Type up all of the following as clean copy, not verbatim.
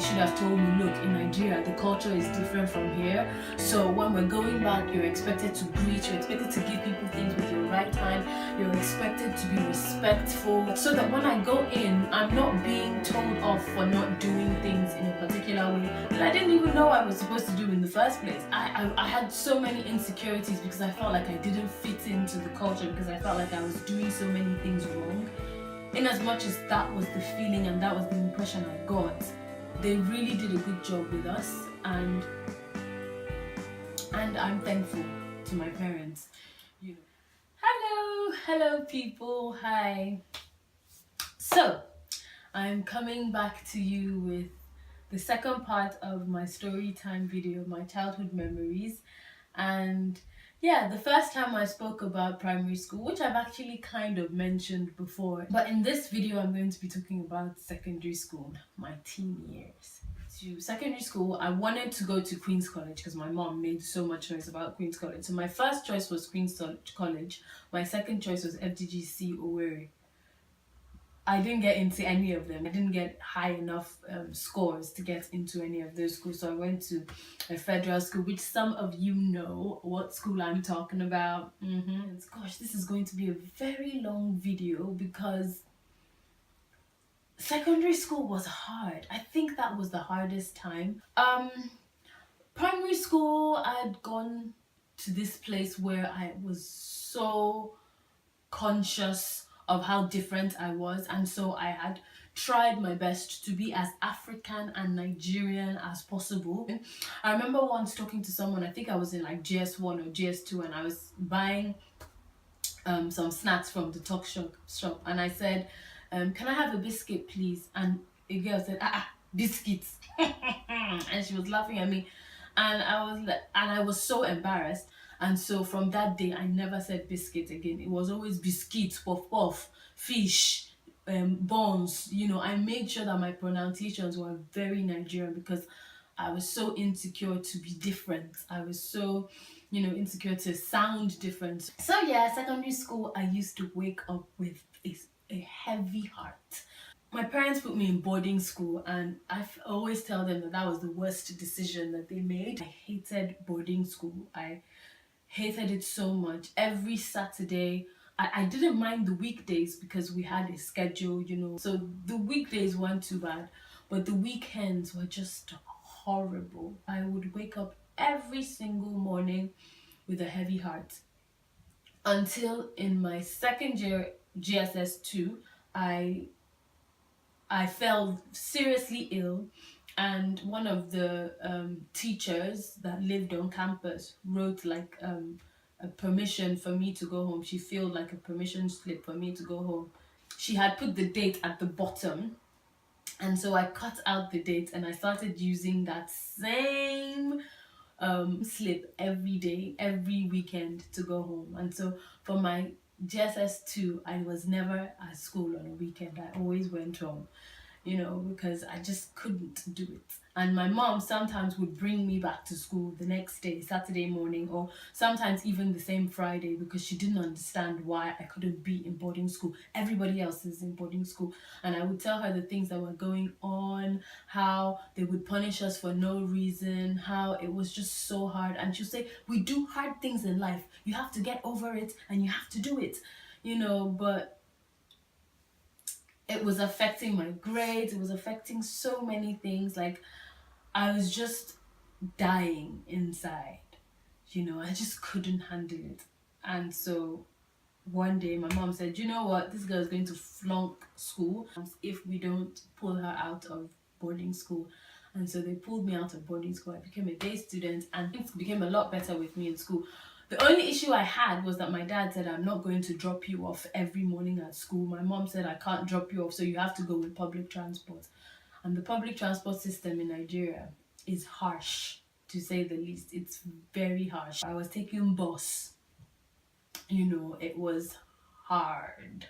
should have told me, look, in Nigeria, the culture is different from here. So when we're going back, you're expected to greet, you're expected to give people things with your right hand, you're expected to be respectful, so that when I go in, I'm not being told off for not doing things in a particular way that I didn't even know I was supposed to do in the first place. I had so many insecurities because I felt like I didn't fit into the culture, because I felt like I was doing so many things wrong. In as much as that was the feeling and that was the impression I got, they really did a good job with us, and I'm thankful to my parents. You know. Hello people, hi. So I'm coming back to you with the second part of my story time video, my childhood memories. And yeah, the first time I spoke about primary school, which I've actually kind of mentioned before, but in this video I'm going to be talking about secondary school, my teen years. To secondary school, I wanted to go to Queen's College because my mom made so much noise about Queen's College. So my first choice was Queen's College, my second choice was FDGC Owerri. I didn't get into any of them. I didn't get high enough scores to get into any of those schools. So I went to a federal school, which some of you know what school I'm talking about. Gosh, this is going to be a very long video because secondary school was hard. I think that was the hardest time. Primary school, I'd gone to this place where I was so conscious of how different I was, and so I had tried my best to be as African and Nigerian as possible. I remember once talking to someone, I think I was in like GS1 or GS2, and I was buying some snacks from the talk shop, and I said, can I have a biscuit please? And a girl said, biscuits. And she was laughing at me, and I was so embarrassed. And so from that day, I never said biscuit again. It was always biscuit, puff puff, fish, buns. You know, I made sure that my pronunciations were very Nigerian because I was so insecure to be different. I was so, insecure to sound different. So yeah, secondary school, I used to wake up with a heavy heart. My parents put me in boarding school, and I always tell them that was the worst decision that they made. I hated boarding school. I hated it so much. Every Saturday, I didn't mind the weekdays because we had a schedule, so the weekdays weren't too bad, but the weekends were just horrible. I would wake up every single morning with a heavy heart until in my second year GSS2 I fell seriously ill, and one of the teachers that lived on campus wrote like a permission for me to go home. She filled like a permission slip for me to go home. She had put the date at the bottom, and so I cut out the date and I started using that same slip every day, every weekend to go home. And so for my GSS2, I was never at school on a weekend. I always went home, because I just couldn't do it. And my mom sometimes would bring me back to school the next day, Saturday morning, or sometimes even the same Friday, because she didn't understand why I couldn't be in boarding school. Everybody else is in boarding school. And I would tell her the things that were going on, how they would punish us for no reason, how it was just so hard. And she'll say, we do hard things in life. You have to get over it and you have to do it, but it was affecting my grades. It was affecting so many things. Like, I was just dying inside. I just couldn't handle it. And so one day my mom said, you know what, this girl is going to flunk school if we don't pull her out of boarding school. And so they pulled me out of boarding school. I became a day student, and things became a lot better with me in school. The only issue I had was that my dad said, I'm not going to drop you off every morning at school. My mom said, I can't drop you off, so you have to go with public transport. And the public transport system in Nigeria is harsh, to say the least. It's very harsh. I was taking bus. It was hard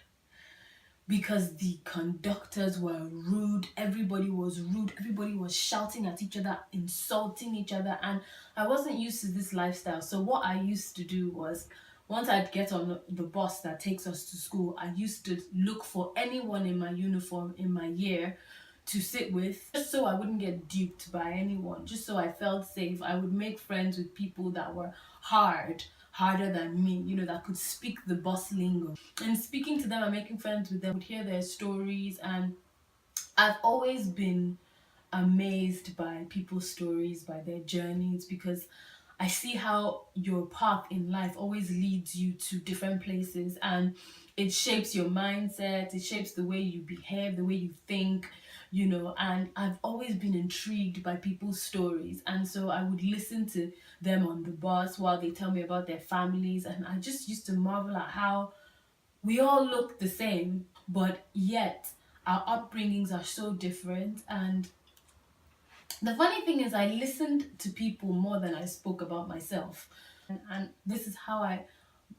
because the conductors were rude. Everybody was rude. Everybody was shouting at each other, insulting each other, and I wasn't used to this lifestyle. So what I used to do was, once I'd get on the bus that takes us to school, I used to look for anyone in my uniform in my year to sit with, just so I wouldn't get duped by anyone, just so I felt safe. I would make friends with people that were harder than me, that could speak the boss lingo. And speaking to them and making friends with them, would hear their stories, and I've always been amazed by people's stories, by their journeys, because I see how your path in life always leads you to different places, and it shapes your mindset, it shapes the way you behave, the way you think, and I've always been intrigued by people's stories. And so I would listen to them on the bus while they tell me about their families, and I just used to marvel at how we all look the same, but yet our upbringings are so different. And the funny thing is, I listened to people more than I spoke about myself. And this is how I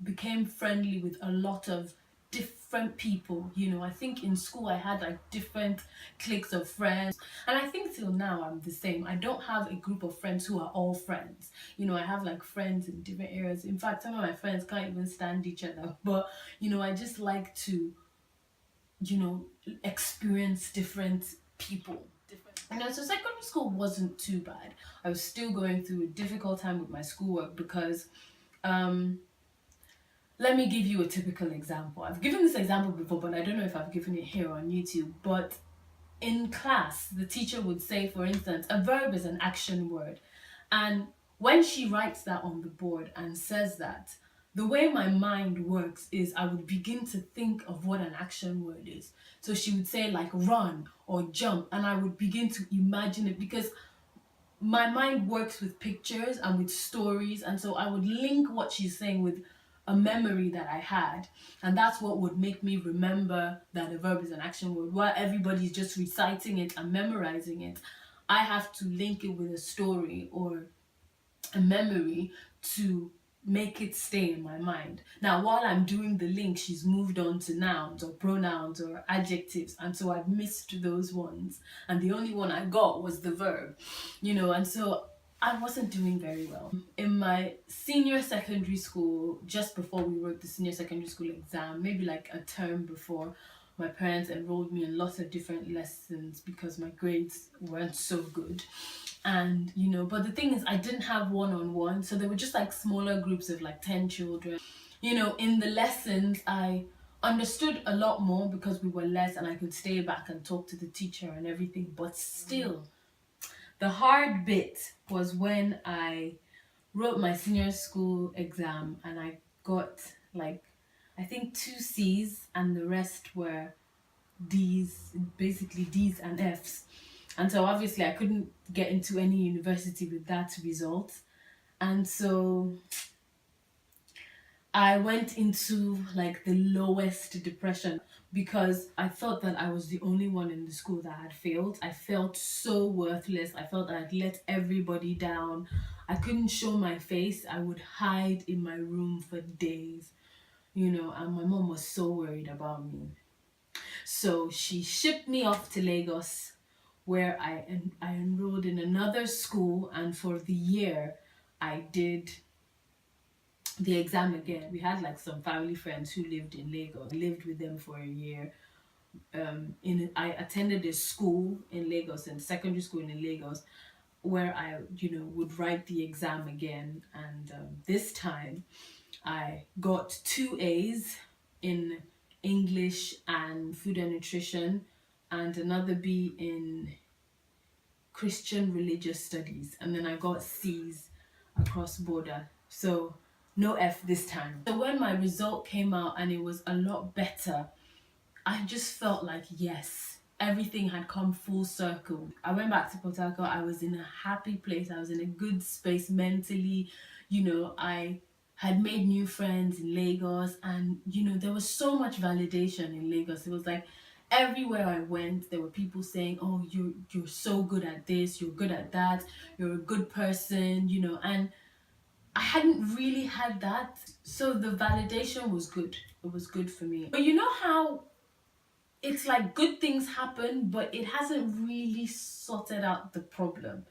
became friendly with a lot of different people. I think in school I had like different cliques of friends. And I think till now I'm the same. I don't have a group of friends who are all friends. I have like friends in different areas. In fact, some of my friends can't even stand each other. But, I just like to, experience different people. So secondary school wasn't too bad. I was still going through a difficult time with my schoolwork because, um, let me give you a typical example. I've given this example before, but I don't know if I've given it here on YouTube. But in class, the teacher would say, for instance, a verb is an action word. And when she writes that on the board and says that, the way my mind works is I would begin to think of what an action word is. So she would say like run or jump, and I would begin to imagine it because my mind works with pictures and with stories, and so I would link what she's saying with a memory that I had, and that's what would make me remember that a verb is an action word. While everybody's just reciting it and memorizing it, I have to link it with a story or a memory to make it stay in my mind. Now, while I'm doing the link, she's moved on to nouns or pronouns or adjectives, and so I've missed those ones. And the only one I got was the verb, and so I wasn't doing very well. In my senior secondary school, just before we wrote the senior secondary school exam, maybe like a term before, my parents enrolled me in lots of different lessons because my grades weren't so good. And but the thing is, I didn't have one-on-one, so there were just like smaller groups of like 10 children. In the lessons I understood a lot more because we were less, and I could stay back and talk to the teacher and everything. But still, the hard bit was when I wrote my senior school exam and I got like, I think, 2 C's, and the rest were D's, basically D's and F's. And so obviously I couldn't get into any university with that result. And so I went into like the lowest depression because I thought that I was the only one in the school that had failed. I felt so worthless. I felt that I'd let everybody down. I couldn't show my face. I would hide in my room for days, and my mom was so worried about me. So she shipped me off to Lagos, where I enrolled in another school, and for the year I did the exam again. We had like some family friends who lived in Lagos. I lived with them for a year. I attended a school in Lagos, and secondary school in Lagos, where I would write the exam again, and this time I got 2 A's in English and food and nutrition, and another B in Christian religious studies, and then I got C's across border. So no F this time. So when my result came out and it was a lot better, I just felt like, yes, everything had come full circle. I went back to Port Harcourt. I was in a happy place. I was in a good space mentally. I had made new friends in Lagos, and there was so much validation in Lagos. It was like everywhere I went, there were people saying, "Oh, you're so good at this. You're good at that. You're a good person." And I hadn't really had that, so the validation was good. It was good for me. But you know how it's like good things happen, but it hasn't really sorted out the problem.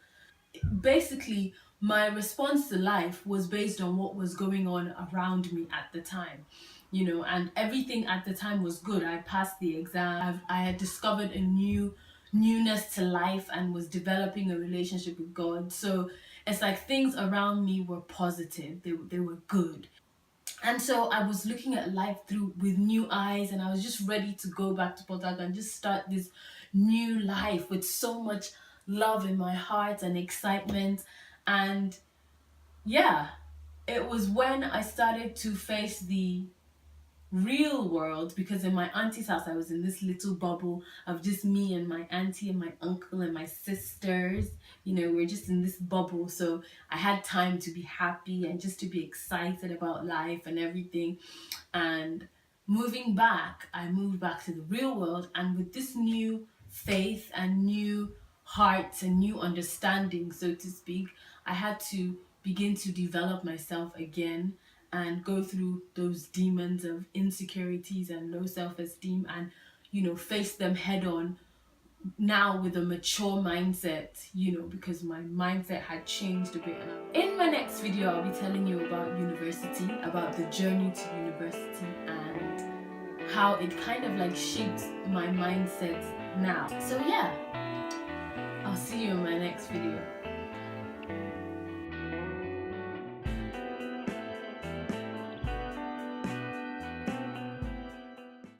Basically, my response to life was based on what was going on around me at the time, and everything at the time was good. I passed the exam. I had discovered a new newness to life and was developing a relationship with God. So it's like things around me were positive, they were good. And so I was looking at life through with new eyes, and I was just ready to go back to Port Harcourt and just start this new life with so much love in my heart and excitement. And yeah, it was when I started to face the real world, because in my auntie's house I was in this little bubble of just me and my auntie and my uncle and my sisters. We're just in this bubble, so I had time to be happy and just to be excited about life and everything. And I moved back to the real world, and with this new faith and new heart and new understanding, so to speak, I had to begin to develop myself again and go through those demons of insecurities and low self-esteem, and face them head on, now with a mature mindset, because my mindset had changed a bit. In my next video, I'll be telling you about university, about the journey to university, and how it kind of like shaped my mindset now. So yeah, I'll see you in my next video.